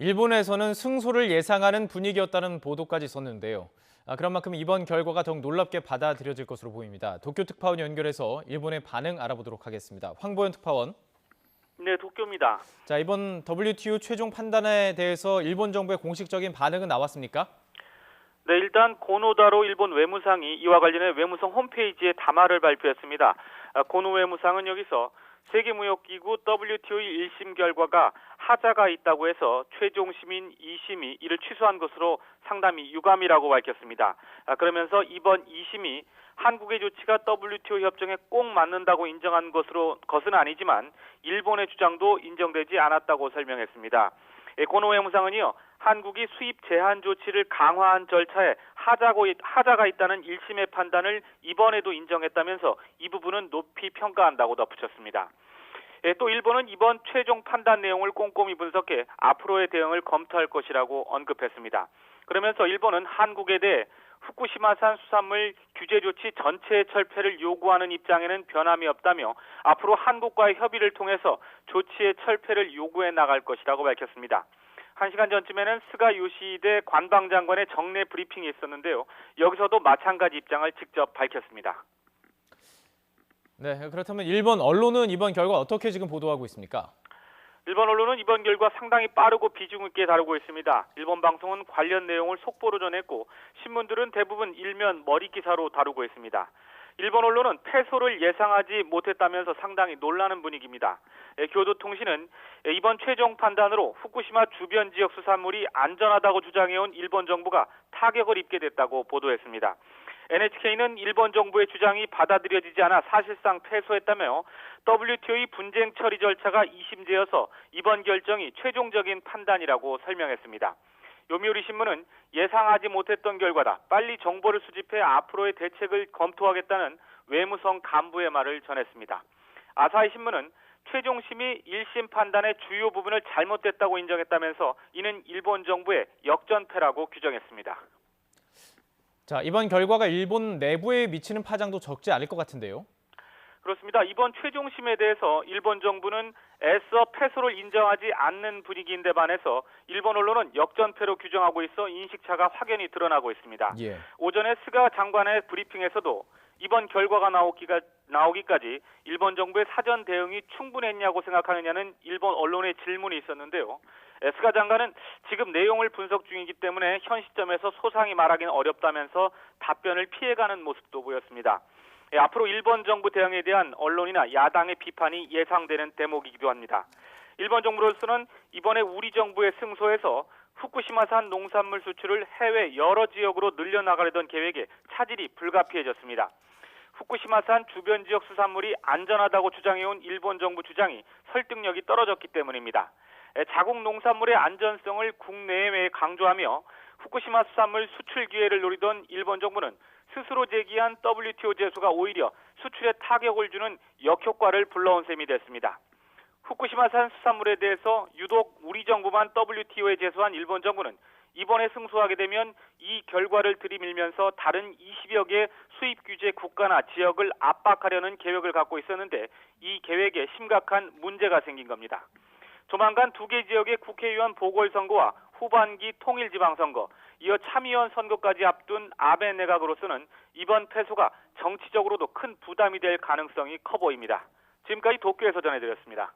일본에서는 승소를 예상하는 분위기였다는 보도까지 있었는데요. 그런 만큼 이번 결과가 더욱 놀랍게 받아들여질 것으로 보입니다. 도쿄 특파원 연결해서 일본의 반응 알아보도록 하겠습니다. 황보현 특파원. 네, 도쿄입니다. 자, 이번 WTO 최종 판단에 대해서 일본 정부의 공식적인 반응은 나왔습니까? 네, 일단 고노다로 일본 외무상이 이와 관련해 외무성 홈페이지에 담화를 발표했습니다. 고노 외무상은 여기서 세계무역기구 WTO의 1심 결과가 하자가 있다고 해서 최종 심인 2심이 이를 취소한 것으로 상당히 유감이라고 밝혔습니다. 그러면서 이번 2심이 한국의 조치가 WTO 협정에 꼭 맞는다고 인정한 것은 아니지만 일본의 주장도 인정되지 않았다고 설명했습니다. 고노 외무상은요, 한국이 수입 제한 조치를 강화한 절차에 하자가 있다는 1심의 판단을 이번에도 인정했다면서 이 부분은 높이 평가한다고 덧붙였습니다. 또 일본은 이번 최종 판단 내용을 꼼꼼히 분석해 앞으로의 대응을 검토할 것이라고 언급했습니다. 그러면서 일본은 한국에 대해 후쿠시마산 수산물 규제 조치 전체의 철폐를 요구하는 입장에는 변함이 없다며 앞으로 한국과의 협의를 통해서 조치의 철폐를 요구해 나갈 것이라고 밝혔습니다. 1시간 전쯤에는 스가 요시히데 관방장관의 정례 브리핑이 있었는데요. 여기서도 마찬가지 입장을 직접 밝혔습니다. 네, 그렇다면 일본 언론은 이번 결과 어떻게 지금 보도하고 있습니까? 일본 언론은 이번 결과 상당히 빠르고 비중 있게 다루고 있습니다. 일본 방송은 관련 내용을 속보로 전했고 신문들은 대부분 일면 머리 기사로 다루고 있습니다. 일본 언론은 패소를 예상하지 못했다면서 상당히 놀라는 분위기입니다. 교도통신은 이번 최종 판단으로 후쿠시마 주변 지역 수산물이 안전하다고 주장해온 일본 정부가 타격을 입게 됐다고 보도했습니다. NHK는 일본 정부의 주장이 받아들여지지 않아 사실상 패소했다며 WTO의 분쟁 처리 절차가 2심제여서 이번 결정이 최종적인 판단이라고 설명했습니다. 요미우리 신문은 예상하지 못했던 결과다. 빨리 정보를 수집해 앞으로의 대책을 검토하겠다는 외무성 간부의 말을 전했습니다. 아사히 신문은 최종심이 1심 판단의 주요 부분을 잘못됐다고 인정했다면서 이는 일본 정부의 역전패라고 규정했습니다. 자, 이번 결과가 일본 내부에 미치는 파장도 적지 않을 것 같은데요. 그렇습니다. 이번 최종심에 대해서 일본 정부는 애써 패소를 인정하지 않는 분위기인데 반해서 일본 언론은 역전패로 규정하고 있어 인식차가 확연히 드러나고 있습니다. 예. 오전에 스가 장관의 브리핑에서도 이번 결과가 나오기까지 일본 정부의 사전 대응이 충분했냐고 생각하느냐는 일본 언론의 질문이 있었는데요. 스가 장관은 지금 내용을 분석 중이기 때문에 현 시점에서 소상히 말하기는 어렵다면서 답변을 피해가는 모습도 보였습니다. 앞으로 일본 정부 대응에 대한 언론이나 야당의 비판이 예상되는 대목이기도 합니다. 일본 정부로서는 이번에 우리 정부의 승소에서 후쿠시마산 농산물 수출을 해외 여러 지역으로 늘려나가려던 계획에 차질이 불가피해졌습니다. 후쿠시마산 주변 지역 수산물이 안전하다고 주장해온 일본 정부 주장이 설득력이 떨어졌기 때문입니다. 자국 농산물의 안전성을 국내외에 강조하며 후쿠시마 수산물 수출 기회를 노리던 일본 정부는 스스로 제기한 WTO 제소가 오히려 수출에 타격을 주는 역효과를 불러온 셈이 됐습니다. 후쿠시마산 수산물에 대해서 유독 우리 정부만 WTO에 제소한 일본 정부는 이번에 승소하게 되면 이 결과를 들이밀면서 다른 20여 개 수입 규제 국가나 지역을 압박하려는 계획을 갖고 있었는데 이 계획에 심각한 문제가 생긴 겁니다. 조만간 두 개 지역의 국회의원 보궐선거와 후반기 통일지방선거, 이어 참의원 선거까지 앞둔 아베 내각으로서는 이번 패소가 정치적으로도 큰 부담이 될 가능성이 커 보입니다. 지금까지 도쿄에서 전해드렸습니다.